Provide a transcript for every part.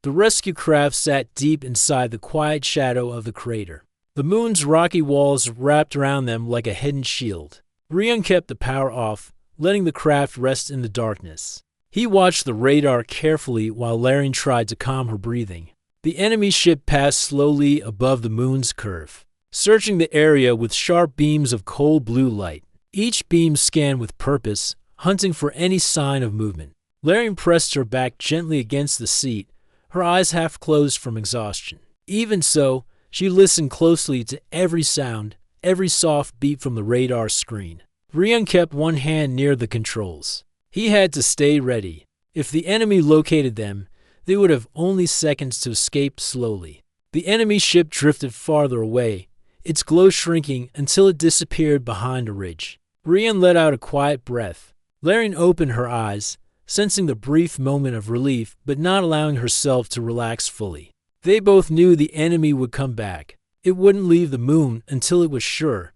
The rescue craft sat deep inside the quiet shadow of the crater. The moon's rocky walls wrapped around them like a hidden shield. Rian kept the power off, letting the craft rest in the darkness. He watched the radar carefully while Larian tried to calm her breathing. The enemy ship passed slowly above the moon's curve, searching the area with sharp beams of cold blue light. Each beam scanned with purpose, hunting for any sign of movement. Larian pressed her back gently against the seat, her eyes half closed from exhaustion. Even so, she listened closely to every sound, every soft beep from the radar screen. Rian kept one hand near the controls. He had to stay ready. If the enemy located them, they would have only seconds to escape slowly. The enemy ship drifted farther away, its glow shrinking until it disappeared behind a ridge. Rian let out a quiet breath. Larian opened her eyes, sensing the brief moment of relief but not allowing herself to relax fully. They both knew the enemy would come back. It wouldn't leave the moon until it was sure.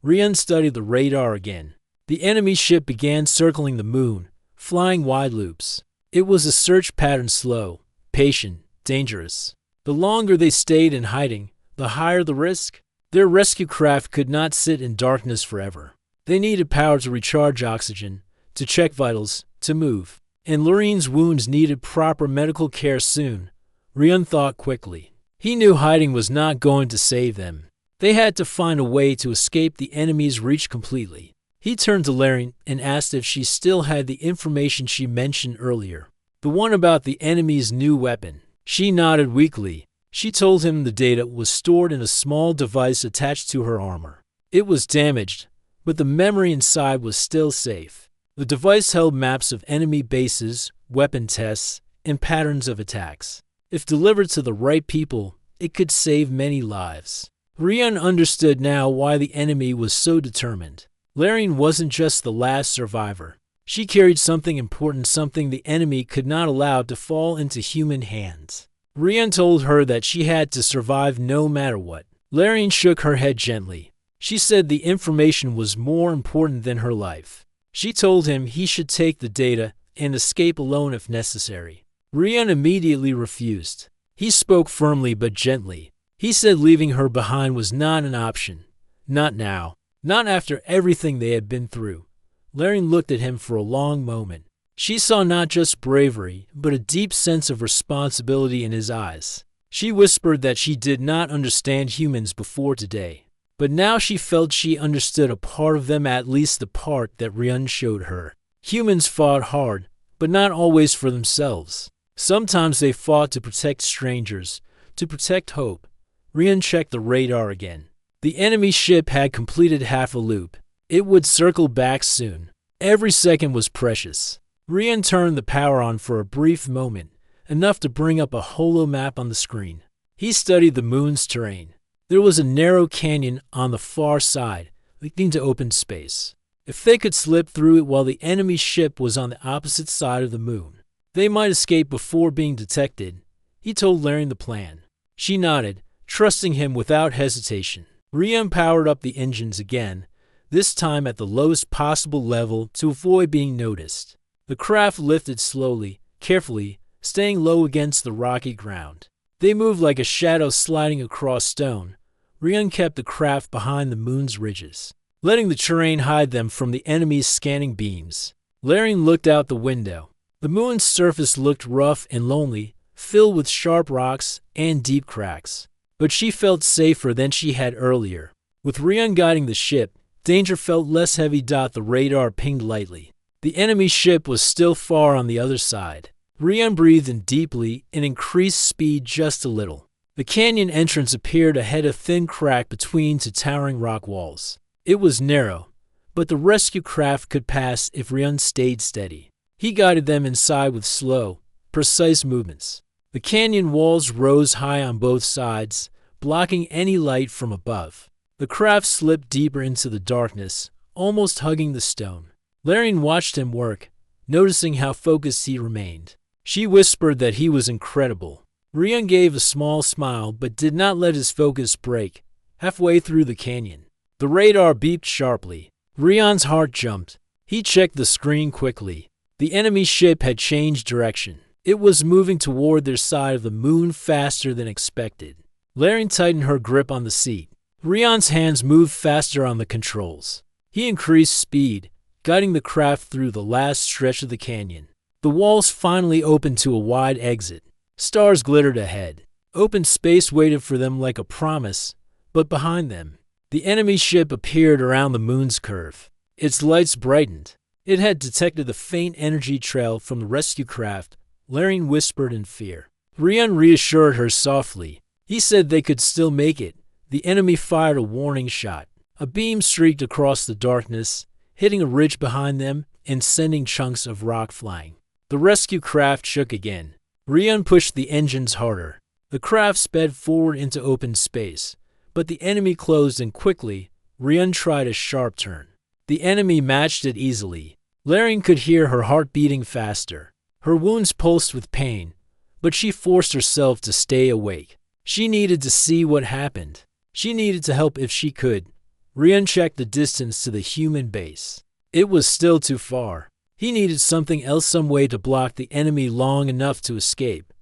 Rian studied the radar again. The enemy ship began circling the moon, flying wide loops. It was a search pattern, slow, patient, dangerous. The longer they stayed in hiding, the higher the risk. Their rescue craft could not sit in darkness forever. They needed power to recharge oxygen, to check vitals, to move. And Larian's wounds needed proper medical care soon. Rian thought quickly. He knew hiding was not going to save them. They had to find a way to escape the enemy's reach completely. He turned to Larian and asked if she still had the information she mentioned earlier. The one about the enemy's new weapon. She nodded weakly. She told him the data was stored in a small device attached to her armor. It was damaged, but the memory inside was still safe. The device held maps of enemy bases, weapon tests, and patterns of attacks. If delivered to the right people, it could save many lives. Rian understood now why the enemy was so determined. Larian wasn't just the last survivor. She carried something important, something the enemy could not allow to fall into human hands. Rian told her that she had to survive no matter what. Larian shook her head gently. She said the information was more important than her life. She told him he should take the data and escape alone if necessary. Rian immediately refused. He spoke firmly but gently. He said leaving her behind was not an option. Not now. Not after everything they had been through. Larian looked at him for a long moment. She saw not just bravery, but a deep sense of responsibility in his eyes. She whispered that she did not understand humans before today. But now she felt she understood a part of them, at least the part that Rian showed her. Humans fought hard, but not always for themselves. Sometimes they fought to protect strangers, to protect hope. Rian checked the radar again. The enemy ship had completed half a loop. It would circle back soon. Every second was precious. Rian turned the power on for a brief moment, enough to bring up a holo map on the screen. He studied the moon's terrain. There was a narrow canyon on the far side, leading to open space. If they could slip through it while the enemy ship was on the opposite side of the moon, they might escape before being detected. He told Larian the plan. She nodded, trusting him without hesitation. Rian powered up the engines again, this time at the lowest possible level to avoid being noticed. The craft lifted slowly, carefully, staying low against the rocky ground. They moved like a shadow sliding across stone. Rian kept the craft behind the moon's ridges, letting the terrain hide them from the enemy's scanning beams. Larian looked out the window. The moon's surface looked rough and lonely, filled with sharp rocks and deep cracks. But she felt safer than she had earlier. With Rian guiding the ship, danger felt less heavy. The radar pinged lightly. The enemy ship was still far on the other side. Rian breathed in deeply and increased speed just a little. The canyon entrance appeared ahead, a thin crack between two towering rock walls. It was narrow, but the rescue craft could pass if Rian stayed steady. He guided them inside with slow, precise movements. The canyon walls rose high on both sides, blocking any light from above. The craft slipped deeper into the darkness, almost hugging the stone. Larian watched him work, noticing how focused he remained. She whispered that he was incredible. Rian gave a small smile but did not let his focus break. Halfway through the canyon, the radar beeped sharply. Rian's heart jumped. He checked the screen quickly. The enemy ship had changed direction. It was moving toward their side of the moon faster than expected. Larian tightened her grip on the seat. Rion's hands moved faster on the controls. He increased speed, guiding the craft through the last stretch of the canyon. The walls finally opened to a wide exit. Stars glittered ahead. Open space waited for them like a promise, but behind them, the enemy ship appeared around the moon's curve. Its lights brightened. It had detected the faint energy trail from the rescue craft. Larian whispered in fear. Rion reassured her softly. He said they could still make it. The enemy fired a warning shot. A beam streaked across the darkness, hitting a ridge behind them and sending chunks of rock flying. The rescue craft shook again. Rion pushed the engines harder. The craft sped forward into open space, but the enemy closed in quickly. Rion tried a sharp turn. The enemy matched it easily. Larian could hear her heart beating faster. Her wounds pulsed with pain, but she forced herself to stay awake. She needed to see what happened. She needed to help if she could. Rion checked the distance to the human base. It was still too far. He needed something else, some way to block the enemy long enough to escape.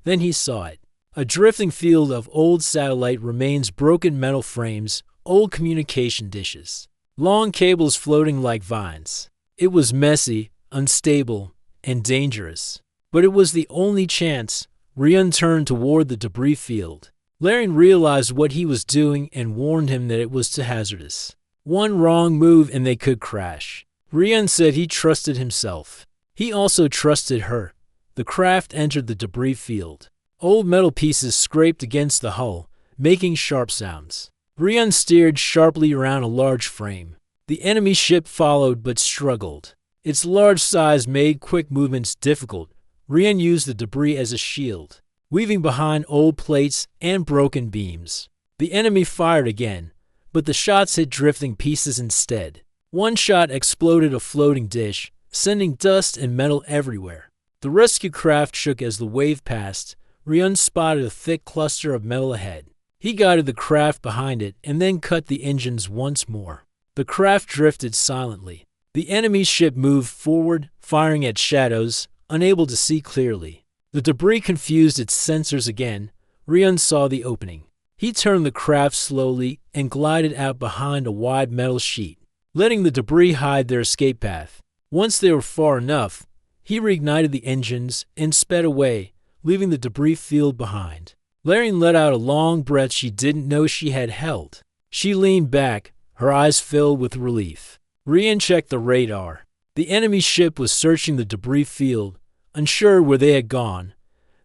Then he saw it. A drifting field of old satellite remains, broken metal frames, old communication dishes, long cables floating like vines. It was messy, unstable, and dangerous. But it was the only chance. Rion turned toward the debris field. Larian realized what he was doing and warned him that it was too hazardous. One wrong move and they could crash. Rion said he trusted himself. He also trusted her. The craft entered the debris field. Old metal pieces scraped against the hull, making sharp sounds. Rion steered sharply around a large frame. The enemy ship followed but struggled. Its large size made quick movements difficult. Rion used the debris as a shield, weaving behind old plates and broken beams. The enemy fired again, but the shots hit drifting pieces instead. One shot exploded a floating dish, sending dust and metal everywhere. The rescue craft shook as the wave passed. Rion spotted a thick cluster of metal ahead. He guided the craft behind it and then cut the engines once more. The craft drifted silently. The enemy ship moved forward, firing at shadows, unable to see clearly. The debris confused its sensors again. Rion saw the opening. He turned the craft slowly and glided out behind a wide metal sheet, letting the debris hide their escape path. Once they were far enough, he reignited the engines and sped away, leaving the debris field behind. Larian let out a long breath she didn't know she had held. She leaned back, her eyes filled with relief. Rion checked the radar. The enemy ship was searching the debris field, unsure where they had gone.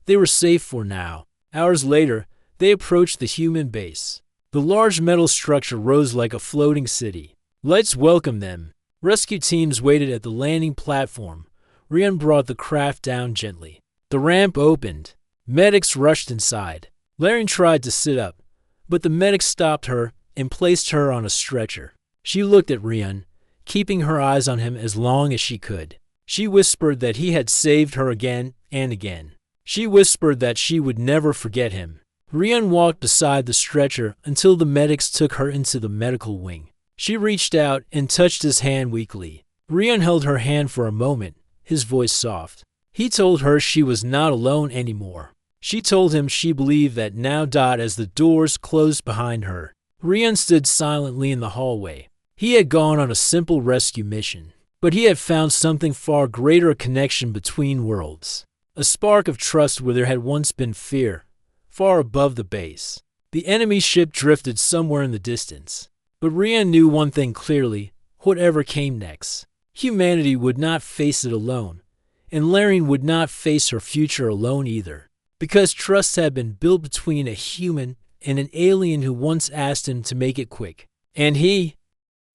They were safe for now. Hours later, they approached the human base. The large metal structure rose like a floating city. Lights welcomed them. Rescue teams waited at the landing platform. Rion brought the craft down gently. The ramp opened. Medics rushed inside. Larian tried to sit up, but the medic stopped her and placed her on a stretcher. She looked at Rion, keeping her eyes on him as long as she could. She whispered that he had saved her again and again. She whispered that she would never forget him. Rion walked beside the stretcher until the medics took her into the medical wing. She reached out and touched his hand weakly. Rion held her hand for a moment, his voice soft. He told her she was not alone anymore. She told him she believed that now. As the doors closed behind her, Rion stood silently in the hallway. He had gone on a simple rescue mission, but he had found something far greater, a connection between worlds. A spark of trust where there had once been fear, far above the base. The enemy ship drifted somewhere in the distance. But Rion knew one thing clearly: whatever came next, humanity would not face it alone. And Larian would not face her future alone either, because trust had been built between a human and an alien who once asked him to make it quick. And he...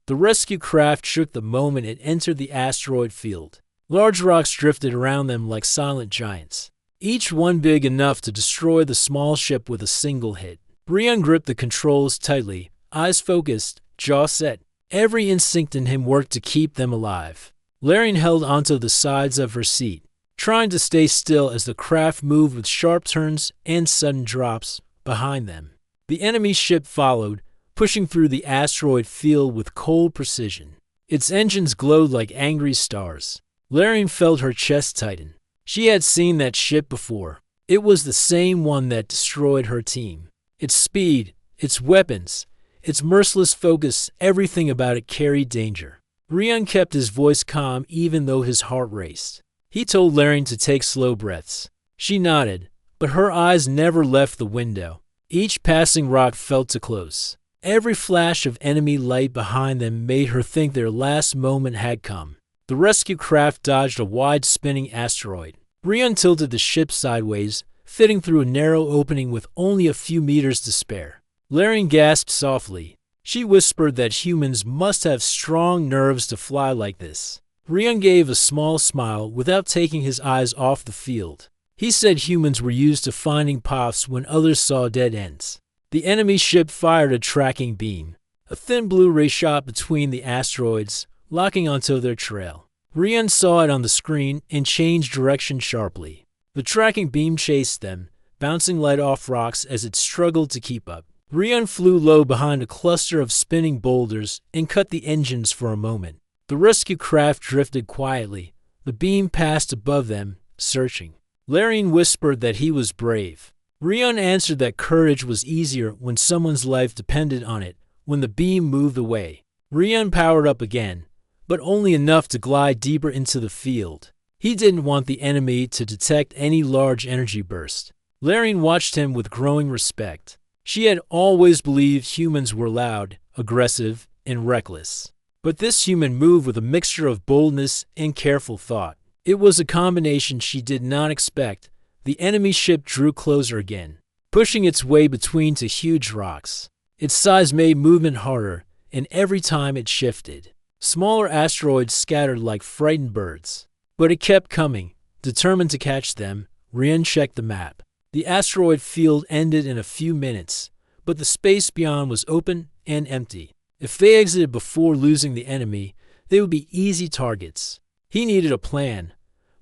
The rescue craft shook the moment it entered the asteroid field. Large rocks drifted around them like silent giants, each one big enough to destroy the small ship with a single hit. Rion gripped the controls tightly, eyes focused, jaw set. Every instinct in him worked to keep them alive. Larian held onto the sides of her seat, trying to stay still as the craft moved with sharp turns and sudden drops behind them. The enemy ship followed, pushing through the asteroid field with cold precision. Its engines glowed like angry stars. Larian felt her chest tighten. She had seen that ship before. It was the same one that destroyed her team. Its speed, its weapons, its merciless focus, everything about it carried danger. Rion kept his voice calm even though his heart raced. He told Larian to take slow breaths. She nodded, but her eyes never left the window. Each passing rock felt too close. Every flash of enemy light behind them made her think their last moment had come. The rescue craft dodged a wide spinning asteroid. Rion tilted the ship sideways, fitting through a narrow opening with only a few meters to spare. Larian gasped softly. She whispered that humans must have strong nerves to fly like this. Rion gave a small smile without taking his eyes off the field. He said humans were used to finding paths when others saw dead ends. The enemy ship fired a tracking beam. A thin blue ray shot between the asteroids, locking onto their trail. Rion saw it on the screen and changed direction sharply. The tracking beam chased them, bouncing light off rocks as it struggled to keep up. Rion flew low behind a cluster of spinning boulders and cut the engines for a moment. The rescue craft drifted quietly. The beam passed above them, searching. Larian whispered that he was brave. Rion answered that courage was easier when someone's life depended on it. When the beam moved away, Rion powered up again, but only enough to glide deeper into the field. He didn't want the enemy to detect any large energy burst. Larian watched him with growing respect. She had always believed humans were loud, aggressive, and reckless. But this human moved with a mixture of boldness and careful thought. It was a combination she did not expect. The enemy ship drew closer again, pushing its way between two huge rocks. Its size made movement harder, and every time it shifted, smaller asteroids scattered like frightened birds. But it kept coming, determined to catch them. Rion checked the map. The asteroid field ended in a few minutes, but the space beyond was open and empty. If they exited before losing the enemy, they would be easy targets. He needed a plan.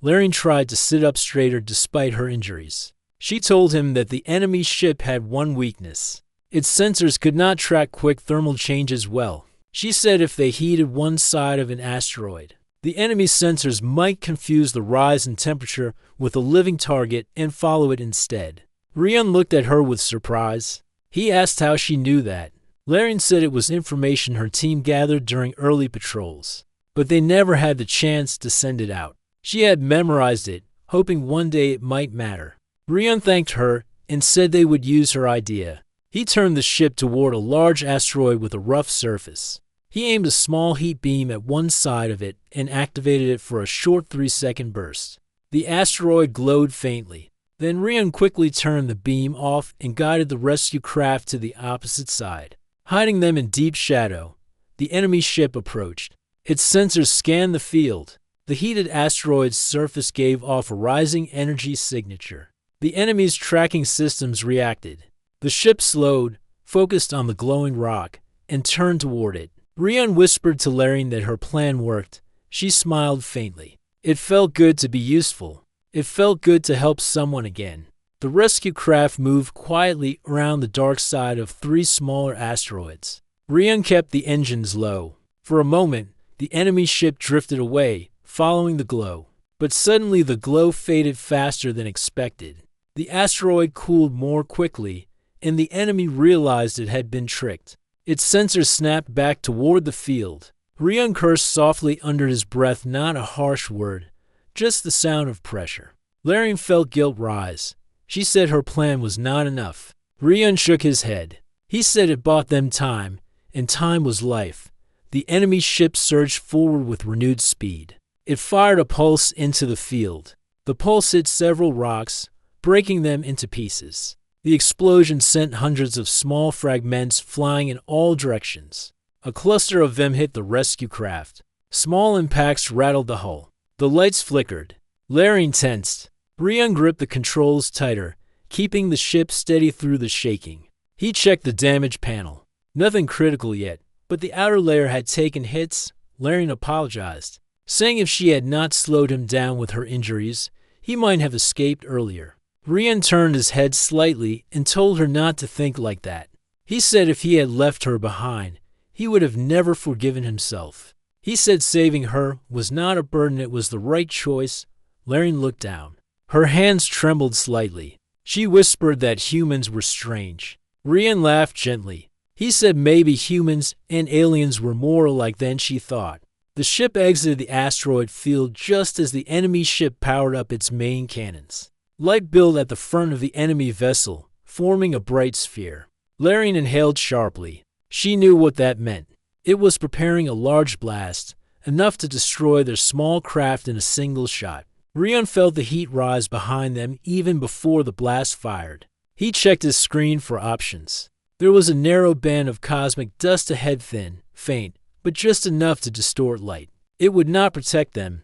Larian tried to sit up straighter despite her injuries. She told him that the enemy ship had one weakness. Its sensors could not track quick thermal changes well. She said if they heated one side of an asteroid, the enemy's sensors might confuse the rise in temperature with a living target and follow it instead. Rion looked at her with surprise. He asked how she knew that. Larian said it was information her team gathered during early patrols, but they never had the chance to send it out. She had memorized it, hoping one day it might matter. Rion thanked her and said they would use her idea. He turned the ship toward a large asteroid with a rough surface. He aimed a small heat beam at one side of it and activated it for a short 3-second burst. The asteroid glowed faintly. Then Rion quickly turned the beam off and guided the rescue craft to the opposite side. Hiding them in deep shadow, the enemy ship approached. Its sensors scanned the field. The heated asteroid's surface gave off a rising energy signature. The enemy's tracking systems reacted. The ship slowed, focused on the glowing rock, and turned toward it. Rion whispered to Larian that her plan worked. She smiled faintly. It felt good to be useful. It felt good to help someone again. The rescue craft moved quietly around the dark side of 3 smaller asteroids. Rion kept the engines low. For a moment, the enemy ship drifted away, following the glow. But suddenly the glow faded faster than expected. The asteroid cooled more quickly, and the enemy realized it had been tricked. Its sensors snapped back toward the field. Rion cursed softly under his breath, not a harsh word, just the sound of pressure. Larian felt guilt rise. She said her plan was not enough. Rion shook his head. He said it bought them time, and time was life. The enemy ship surged forward with renewed speed. It fired a pulse into the field. The pulse hit several rocks, breaking them into pieces. The explosion sent hundreds of small fragments flying in all directions. A cluster of them hit the rescue craft. Small impacts rattled the hull. The lights flickered. Larian tensed. Rion gripped the controls tighter, keeping the ship steady through the shaking. He checked the damage panel. Nothing critical yet, but the outer layer had taken hits. Larian apologized, saying if she had not slowed him down with her injuries, he might have escaped earlier. Rion turned his head slightly and told her not to think like that. He said if he had left her behind, he would have never forgiven himself. He said saving her was not a burden, it was the right choice, Larian looked down. Her hands trembled slightly. She whispered that humans were strange. Rian laughed gently. He said maybe humans and aliens were more alike than she thought. The ship exited the asteroid field just as the enemy ship powered up its main cannons. Light billed at the front of the enemy vessel, forming a bright sphere. Larian inhaled sharply. She knew what that meant. It was preparing a large blast, enough to destroy their small craft in a single shot. Rian felt the heat rise behind them even before the blast fired. He checked his screen for options. There was a narrow band of cosmic dust ahead, thin, faint, but just enough to distort light. It would not protect them,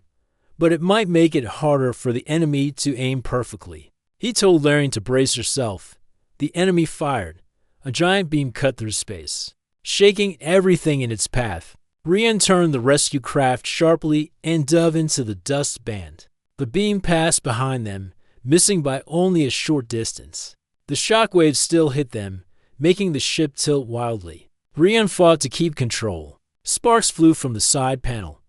but it might make it harder for the enemy to aim perfectly. He told Larian to brace herself. The enemy fired. A giant beam cut through space, shaking everything in its path. Rian turned the rescue craft sharply and dove into the dust band. The beam passed behind them, missing by only a short distance. The shockwaves still hit them, making the ship tilt wildly. Rian fought to keep control. Sparks flew from the side panel.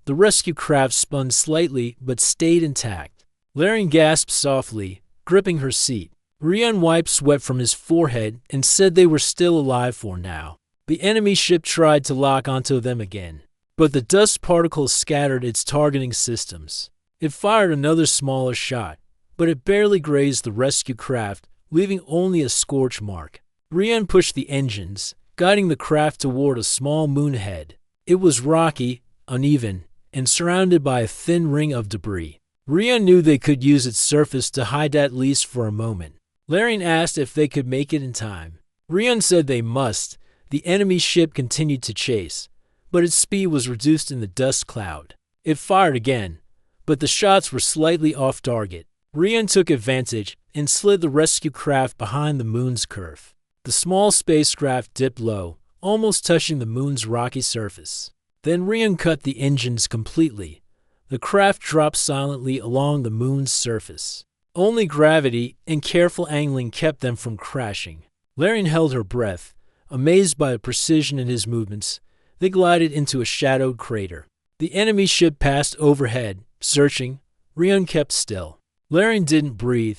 The rescue craft spun slightly but stayed intact. Larian gasped softly, gripping her seat. Rian wiped sweat from his forehead and said they were still alive for now. The enemy ship tried to lock onto them again, but the dust particles scattered its targeting systems. It fired another smaller shot, but it barely grazed the rescue craft, leaving only a scorch mark. Rian pushed the engines, guiding the craft toward a small moon ahead. It was rocky, uneven, and surrounded by a thin ring of debris. Rian knew they could use its surface to hide at least for a moment. Larian asked if they could make it in time. Rian said they must. The enemy ship continued to chase, but its speed was reduced in the dust cloud. It fired again, but the shots were slightly off target. Rian took advantage and slid the rescue craft behind the moon's curve. The small spacecraft dipped low, almost touching the moon's rocky surface. Then Rian cut the engines completely. The craft dropped silently along the moon's surface. Only gravity and careful angling kept them from crashing. Larian held her breath, amazed by the precision in his movements. They glided into a shadowed crater. The enemy ship passed overhead, searching. Rian kept still. Larian didn't breathe.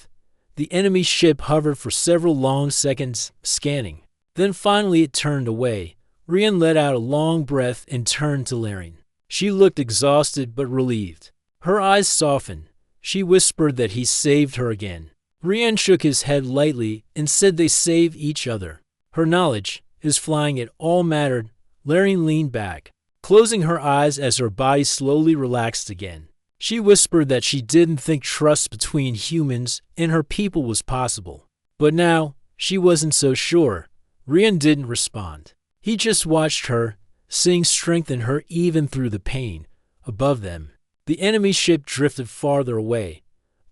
The enemy ship hovered for several long seconds, scanning. Then finally it turned away. Rian let out a long breath and turned to Larian. She looked exhausted but relieved. Her eyes softened. She whispered that he saved her again. Rian shook his head lightly and said they saved each other. Her knowledge, his flying it all mattered. Larian leaned back, closing her eyes as her body slowly relaxed again. She whispered that she didn't think trust between humans and her people was possible. But now, she wasn't so sure. Rian didn't respond. He just watched her, seeing strength in her even through the pain. Above them, the enemy ship drifted farther away,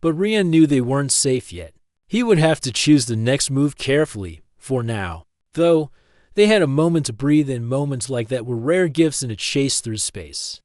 but Rian knew they weren't safe yet. He would have to choose the next move carefully, for now. Though, they had a moment to breathe in. Moments like that were rare gifts in a chase through space.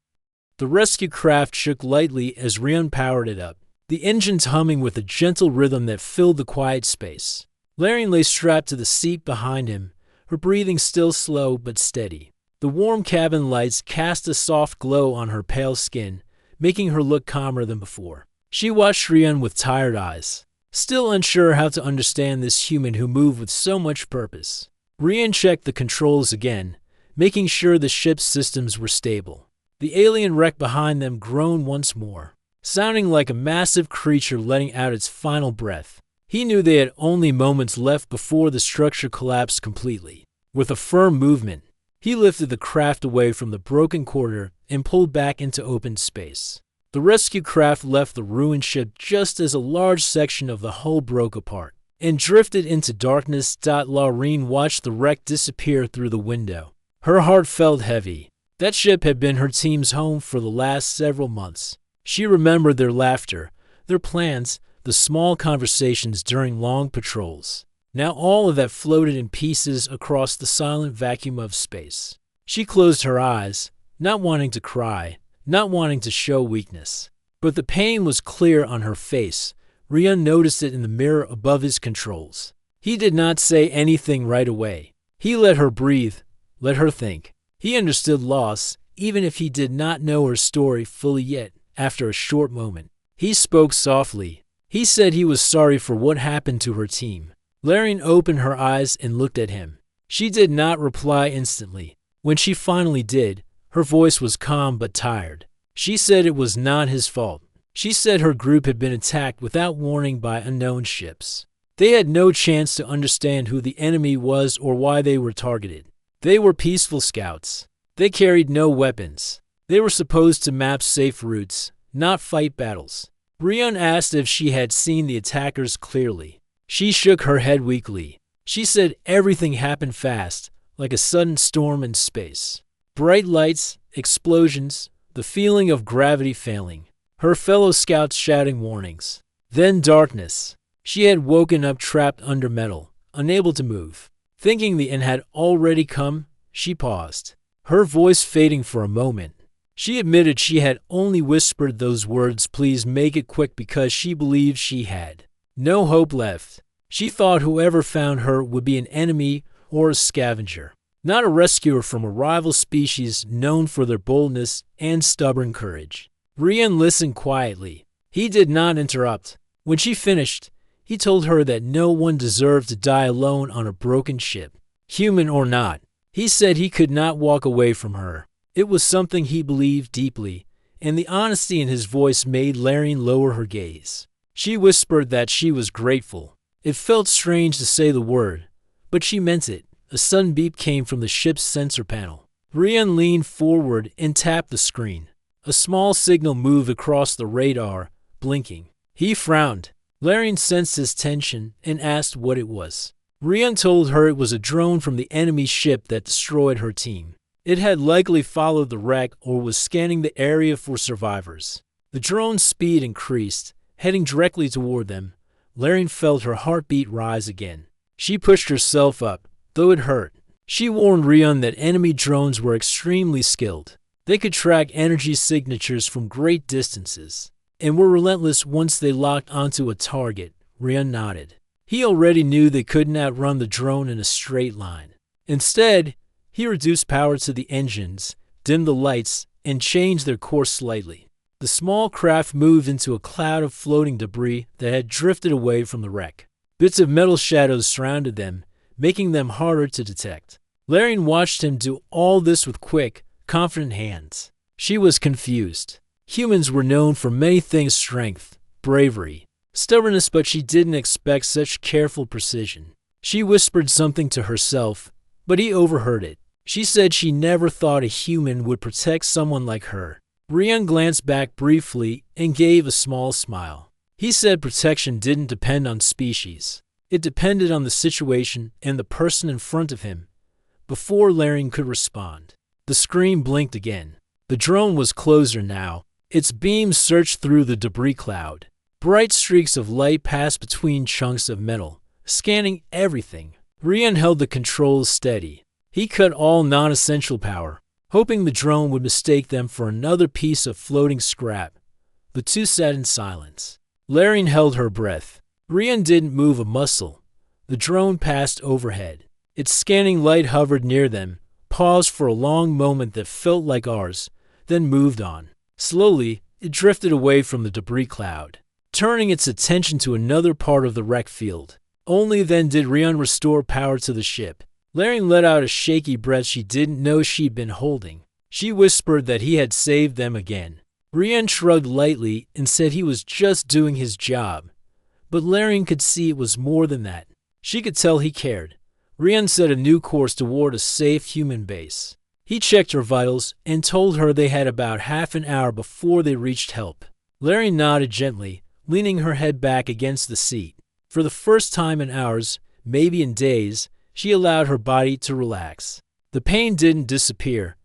The rescue craft shook lightly as Rian powered it up, the engines humming with a gentle rhythm that filled the quiet space. Larian lay strapped to the seat behind him, her breathing still slow but steady. The warm cabin lights cast a soft glow on her pale skin, making her look calmer than before. She watched Rian with tired eyes, still unsure how to understand this human who moved with so much purpose. Rian checked the controls again, making sure the ship's systems were stable. The alien wreck behind them groaned once more, sounding like a massive creature letting out its final breath. He knew they had only moments left before the structure collapsed completely. With a firm movement, he lifted the craft away from the broken quarter and pulled back into open space. The rescue craft left the ruined ship just as a large section of the hull broke apart and drifted into darkness. Larian watched the wreck disappear through the window. Her heart felt heavy. That ship had been her team's home for the last several months. She remembered their laughter, their plans, the small conversations during long patrols. Now all of that floated in pieces across the silent vacuum of space. She closed her eyes, not wanting to cry, not wanting to show weakness. But the pain was clear on her face. Rian noticed it in the mirror above his controls. He did not say anything right away. He let her breathe, let her think. He understood loss, even if he did not know her story fully yet. After a short moment, He spoke softly. He said he was sorry for what happened to her team. Larian opened her eyes and looked at him. She did not reply instantly. When she finally did, her voice was calm but tired. She said it was not his fault. She said her group had been attacked without warning by unknown ships. They had no chance to understand who the enemy was or why they were targeted. They were peaceful scouts. They carried no weapons. They were supposed to map safe routes, not fight battles. Rion asked if she had seen the attackers clearly. She shook her head weakly. She said everything happened fast, like a sudden storm in space. Bright lights, explosions, the feeling of gravity failing. Her fellow scouts shouting warnings. Then darkness. She had woken up trapped under metal, unable to move. Thinking the end had already come, she paused, her voice fading for a moment. She admitted she had only whispered those words, "Please make it quick," because she believed she had no hope left. She thought whoever found her would be an enemy or a scavenger, not a rescuer from a rival species known for their boldness and stubborn courage. Rian listened quietly. He did not interrupt. When she finished, he told her that no one deserved to die alone on a broken ship, human or not. He said he could not walk away from her. It was something he believed deeply, and the honesty in his voice made Larian lower her gaze. She whispered that she was grateful. It felt strange to say the word, but she meant it. A sudden beep came from the ship's sensor panel. Rian leaned forward and tapped the screen. A small signal moved across the radar, blinking. He frowned. Larian sensed his tension and asked what it was. Rian told her it was a drone from the enemy ship that destroyed her team. It had likely followed the wreck or was scanning the area for survivors. The drone's speed increased, heading directly toward them. Larian felt her heartbeat rise again. She pushed herself up, though it hurt. She warned Rian that enemy drones were extremely skilled. They could track energy signatures from great distances, and were relentless once they locked onto a target. Rian nodded. He already knew they couldn't outrun the drone in a straight line. Instead, he reduced power to the engines, dimmed the lights, and changed their course slightly. The small craft moved into a cloud of floating debris that had drifted away from the wreck. Bits of metal shadows surrounded them, making them harder to detect. Larian watched him do all this with quick, confident hands. She was confused. Humans were known for many things: strength, bravery, stubbornness, but she didn't expect such careful precision. She whispered something to herself, but he overheard it. She said she never thought a human would protect someone like her. Rian glanced back briefly and gave a small smile. He said protection didn't depend on species. It depended on the situation and the person in front of him. Before Larian could respond, the screen blinked again. The drone was closer now. Its beams searched through the debris cloud. Bright streaks of light passed between chunks of metal, scanning everything. Rian held the controls steady. He cut all non-essential power, hoping the drone would mistake them for another piece of floating scrap. The two sat in silence. Larian held her breath. Rian didn't move a muscle. The drone passed overhead. Its scanning light hovered near them, paused for a long moment that felt like ours, then moved on. Slowly, it drifted away from the debris cloud, turning its attention to another part of the wreck field. Only then did Rian restore power to the ship. Larian let out a shaky breath she didn't know she'd been holding. She whispered that he had saved them again. Rian shrugged lightly and said he was just doing his job. But Larian could see it was more than that. She could tell he cared. Rian set a new course toward a safe human base. He checked her vitals and told her they had about half an hour before they reached help. Larian nodded gently, leaning her head back against the seat. For the first time in hours, maybe in days, she allowed her body to relax. The pain didn't disappear,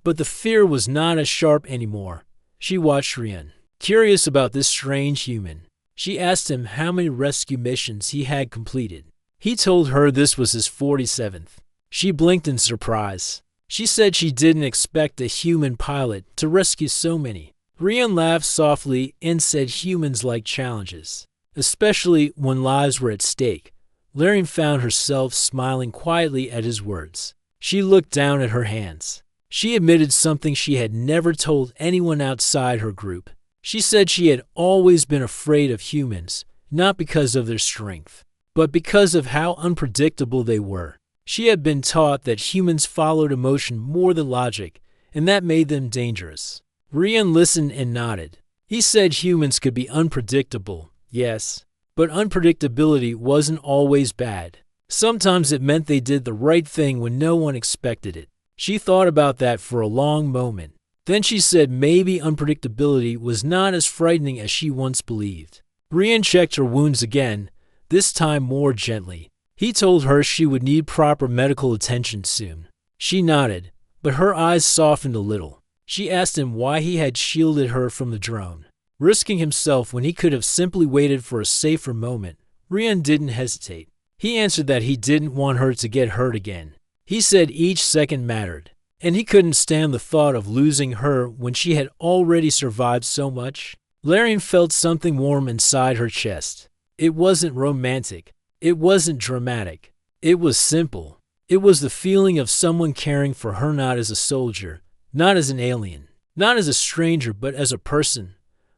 but the fear was not as sharp anymore. She watched Rian, curious about this strange human. She asked him how many rescue missions he had completed. He told her this was his 47th. She blinked in surprise. She said she didn't expect a human pilot to rescue so many. Rian laughed softly and said humans like challenges, especially when lives were at stake. Larian found herself smiling quietly at his words. She looked down at her hands. She admitted something she had never told anyone outside her group. She said she had always been afraid of humans, not because of their strength, but because of how unpredictable they were. She had been taught that humans followed emotion more than logic, and that made them dangerous. Rian listened and nodded. He said humans could be unpredictable, yes, but unpredictability wasn't always bad. Sometimes it meant they did the right thing when no one expected it. She thought about that for a long moment. Then she said maybe unpredictability was not as frightening as she once believed. Rian checked her wounds again, this time more gently. He told her she would need proper medical attention soon. She nodded, but her eyes softened a little. She asked him why he had shielded her from the drone. Risking himself when he could have simply waited for a safer moment, Rian didn't hesitate. He answered that he didn't want her to get hurt again. He said each second mattered, and he couldn't stand the thought of losing her when she had already survived so much. Larian felt something warm inside her chest. It wasn't romantic. It wasn't dramatic. It was simple. It was the feeling of someone caring for her, not as a soldier, not as an alien, not as a stranger, but as a person.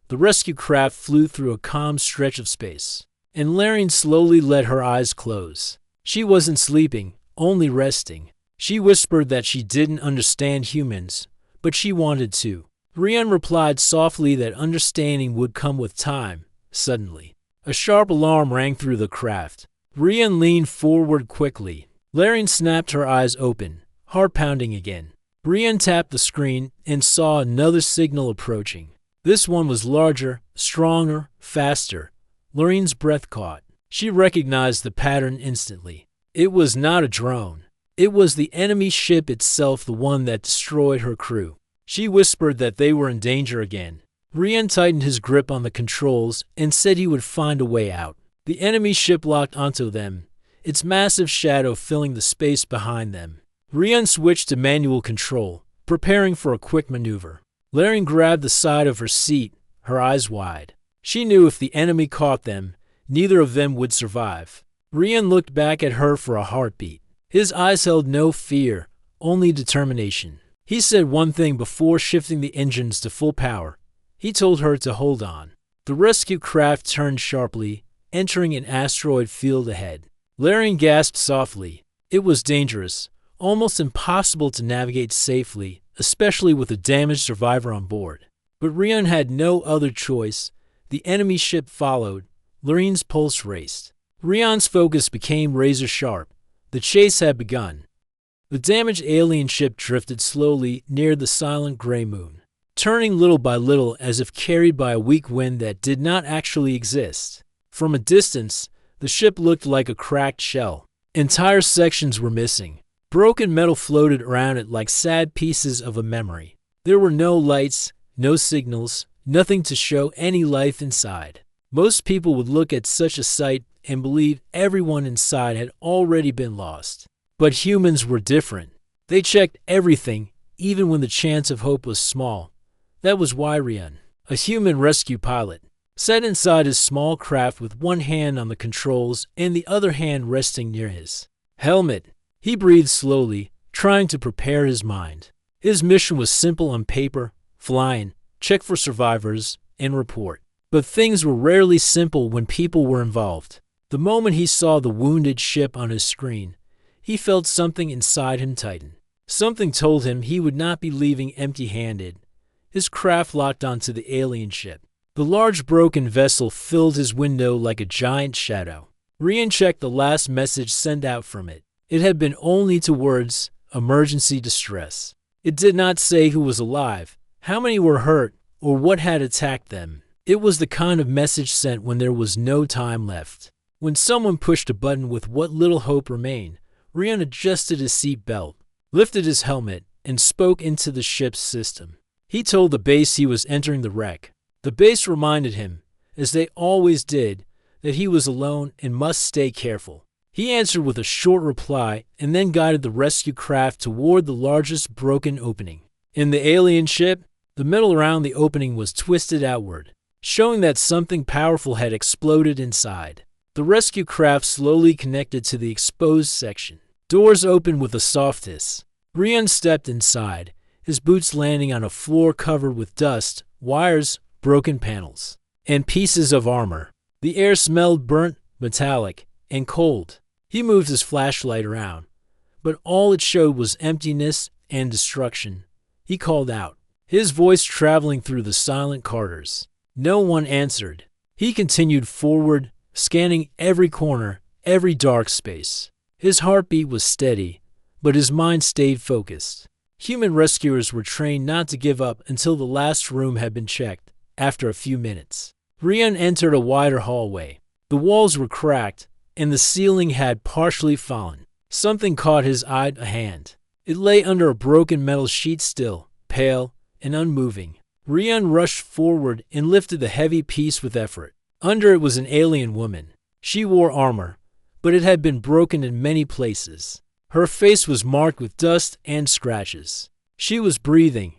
The rescue craft flew through a calm stretch of space, and Larian slowly let her eyes close. She wasn't sleeping, only resting. She whispered that she didn't understand humans, but she wanted to. Rian replied softly that understanding would come with time. Suddenly, a sharp alarm rang through the craft. Rian leaned forward quickly. Larian snapped her eyes open, heart pounding again. Rian tapped the screen and saw another signal approaching. This one was larger, stronger, faster. Larian's breath caught. She recognized the pattern instantly. It was not a drone. It was the enemy ship itself, the one that destroyed her crew. She whispered that they were in danger again. Rian tightened his grip on the controls and said he would find a way out. The enemy ship locked onto them, its massive shadow filling the space behind them. Rian switched to manual control, preparing for a quick maneuver. Larian grabbed the side of her seat, her eyes wide. She knew if the enemy caught them, neither of them would survive. Rian looked back at her for a heartbeat. His eyes held no fear, only determination. He said one thing before shifting the engines to full power. He told her to hold on. The rescue craft turned sharply, entering an asteroid field ahead. Larian gasped softly. It was dangerous, almost impossible to navigate safely, especially with a damaged survivor on board. But Rian had no other choice. The enemy ship followed. Larian's pulse raced. Rian's focus became razor sharp. The chase had begun. The damaged alien ship drifted slowly near the silent gray moon, turning little by little as if carried by a weak wind that did not actually exist. From a distance, the ship looked like a cracked shell. Entire sections were missing. Broken metal floated around it like sad pieces of a memory. There were no lights, no signals, nothing to show any life inside. Most people would look at such a sight and believe everyone inside had already been lost. But humans were different. They checked everything, even when the chance of hope was small. That was why Rian, a human rescue pilot, sat inside his small craft with one hand on the controls and the other hand resting near his helmet. He breathed slowly, trying to prepare his mind. His mission was simple on paper: fly, check for survivors, and report. But things were rarely simple when people were involved. The moment he saw the wounded ship on his screen, he felt something inside him tighten. Something told him he would not be leaving empty-handed. His craft locked onto the alien ship. The large broken vessel filled his window like a giant shadow. Rian checked the last message sent out from it. It had been only two words: emergency distress. It did not say who was alive, how many were hurt, or what had attacked them. It was the kind of message sent when there was no time left. When someone pushed a button with what little hope remained, Rian adjusted his seat belt, lifted his helmet, and spoke into the ship's system. He told the base he was entering the wreck. The base reminded him, as they always did, that he was alone and must stay careful. He answered with a short reply and then guided the rescue craft toward the largest broken opening. In the alien ship, the metal around the opening was twisted outward, showing that something powerful had exploded inside. The rescue craft slowly connected to the exposed section. Doors opened with a soft hiss. Rian stepped inside, his boots landing on a floor covered with dust, wires, broken panels, and pieces of armor. The air smelled burnt, metallic, and cold. He moved his flashlight around, but all it showed was emptiness and destruction. He called out, his voice traveling through the silent corridors. No one answered. He continued forward, scanning every corner, every dark space. His heartbeat was steady, but his mind stayed focused. Human rescuers were trained not to give up until the last room had been checked. After a few minutes, Rian entered a wider hallway. The walls were cracked, and the ceiling had partially fallen. Something caught his eye, a hand. It lay under a broken metal sheet, still, pale, and unmoving. Rian rushed forward and lifted the heavy piece with effort. Under it was an alien woman. She wore armor, but it had been broken in many places. Her face was marked with dust and scratches. She was breathing,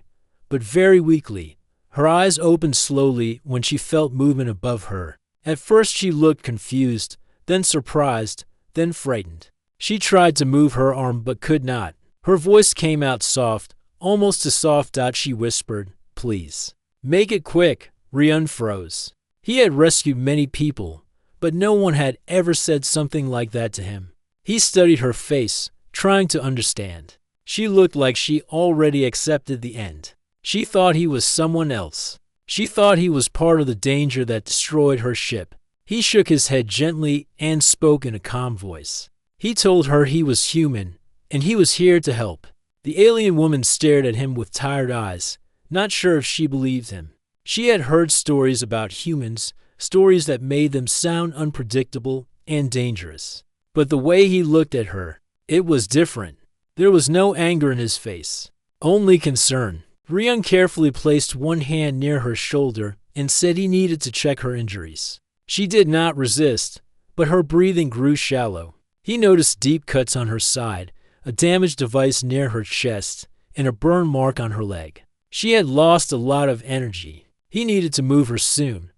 but very weakly. Her eyes opened slowly when she felt movement above her. At first she looked confused, then surprised, then frightened. She tried to move her arm but could not. Her voice came out soft, almost too soft. She whispered, "Please, make it quick." Rian froze. He had rescued many people, but no one had ever said something like that to him. He studied her face, trying to understand. She looked like she already accepted the end. She thought he was someone else. She thought he was part of the danger that destroyed her ship. He shook his head gently and spoke in a calm voice. He told her he was human, and he was here to help. The alien woman stared at him with tired eyes, not sure if she believed him. She had heard stories about humans, stories that made them sound unpredictable and dangerous. But the way he looked at her, it was different. There was no anger in his face, only concern. Rian carefully placed one hand near her shoulder and said he needed to check her injuries. She did not resist, but her breathing grew shallow. He noticed deep cuts on her side, a damaged device near her chest, and a burn mark on her leg. She had lost a lot of energy. He needed to move her soon.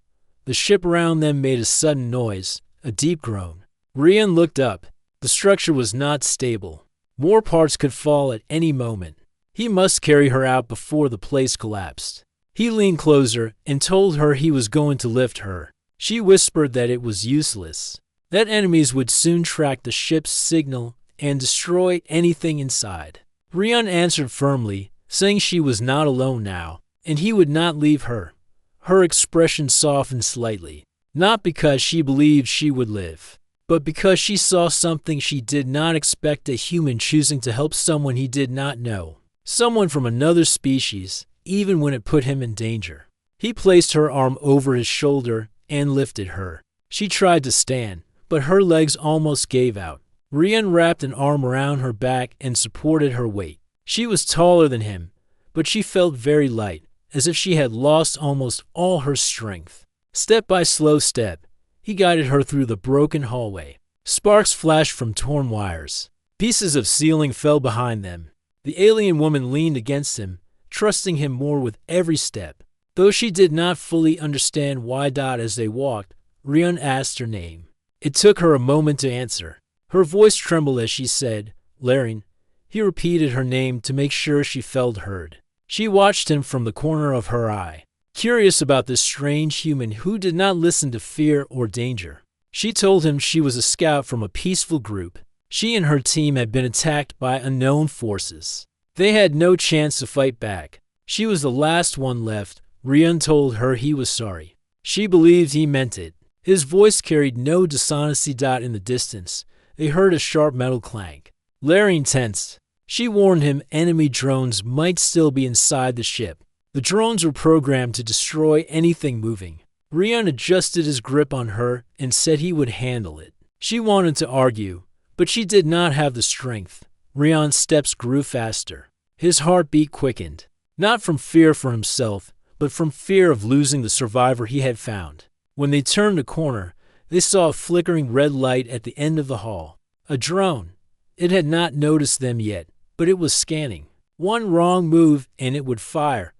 The ship around them made a sudden noise, a deep groan. Rian looked up. The structure was not stable. More parts could fall at any moment. He must carry her out before the place collapsed. He leaned closer and told her he was going to lift her. She whispered that it was useless, that enemies would soon track the ship's signal and destroy anything inside. Rian answered firmly, saying she was not alone now, and he would not leave her. Her expression softened slightly, not because she believed she would live, but because she saw something she did not expect: a human choosing to help someone he did not know, someone from another species, even when it put him in danger. He placed her arm over his shoulder and lifted her. She tried to stand, but her legs almost gave out. Rian wrapped an arm around her back and supported her weight. She was taller than him, but she felt very light, as if she had lost almost all her strength. Step by slow step, he guided her through the broken hallway. Sparks flashed from torn wires. Pieces of ceiling fell behind them. The alien woman leaned against him, trusting him more with every step. Though she did not fully understand why. As they walked, Rian asked her name. It took her a moment to answer. Her voice trembled as she said, "Laren." He repeated her name to make sure she felt heard. She watched him from the corner of her eye, curious about this strange human who did not listen to fear or danger. She told him she was a scout from a peaceful group. She and her team had been attacked by unknown forces. They had no chance to fight back. She was the last one left. Rian told her he was sorry. She believed he meant it. His voice carried no dishonesty. In the distance, they heard a sharp metal clank. Laren tensed. She warned him enemy drones might still be inside the ship. The drones were programmed to destroy anything moving. Rian adjusted his grip on her and said he would handle it. She wanted to argue, but she did not have the strength. Rian's steps grew faster. His heartbeat quickened, not from fear for himself, but from fear of losing the survivor he had found. When they turned a corner, they saw a flickering red light at the end of the hall. A drone. It had not noticed them yet, but it was scanning. One wrong move and it would fire.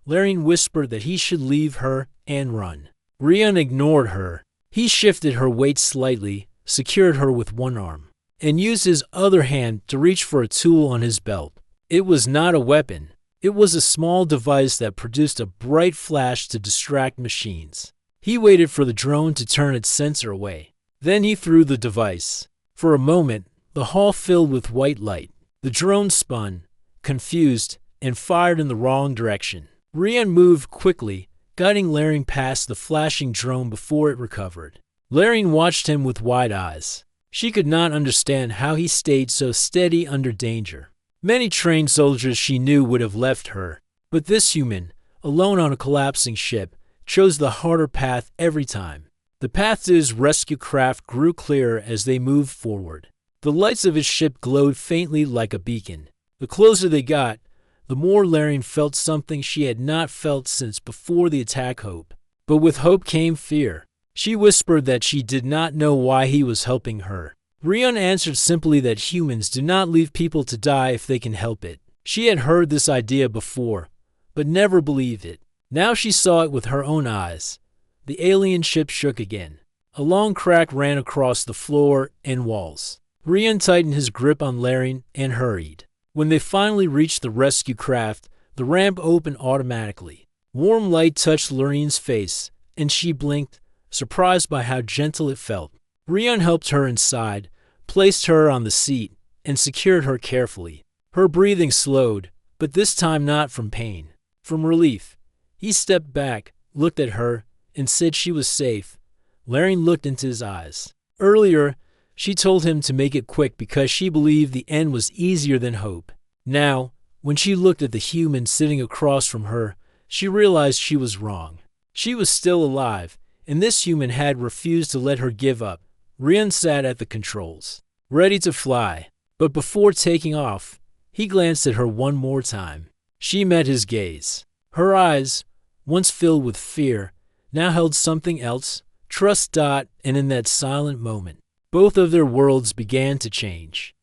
Laren whispered that he should leave her and run. Rian ignored her. He shifted her weight slightly, secured her with one arm, and used his other hand to reach for a tool on his belt. It was not a weapon. It was a small device that produced a bright flash to distract machines. He waited for the drone to turn its sensor away. Then he threw the device. For a moment, the hall filled with white light. The drone spun, confused, and fired in the wrong direction. Rian moved quickly, guiding Larian past the flashing drone before it recovered. Larian watched him with wide eyes. She could not understand how he stayed so steady under danger. Many trained soldiers she knew would have left her, but this human, alone on a collapsing ship, chose the harder path every time. The path to his rescue craft grew clearer as they moved forward. The lights of his ship glowed faintly like a beacon. The closer they got, the more Larian felt something she had not felt since before the attack hope. But with hope came fear. She whispered that she did not know why he was helping her. Rian answered simply that humans do not leave people to die if they can help it. She had heard this idea before, but never believed it. Now she saw it with her own eyes. The alien ship shook again. A long crack ran across the floor and walls. Rian tightened his grip on Larian and hurried. When they finally reached the rescue craft, the ramp opened automatically. Warm light touched Larian's face, and she blinked, surprised by how gentle it felt. Rian helped her inside, placed her on the seat, and secured her carefully. Her breathing slowed, but this time not from pain, from relief. He stepped back, looked at her, and said she was safe. Larian looked into his eyes. Earlier, she told him to make it quick because she believed the end was easier than hope. Now, when she looked at the human sitting across from her, she realized she was wrong. She was still alive, and this human had refused to let her give up. Rian sat at the controls, ready to fly, but before taking off, he glanced at her one more time. She met his gaze. Her eyes, once filled with fear, now held something else, trust. And in that silent moment, both of their worlds began to change.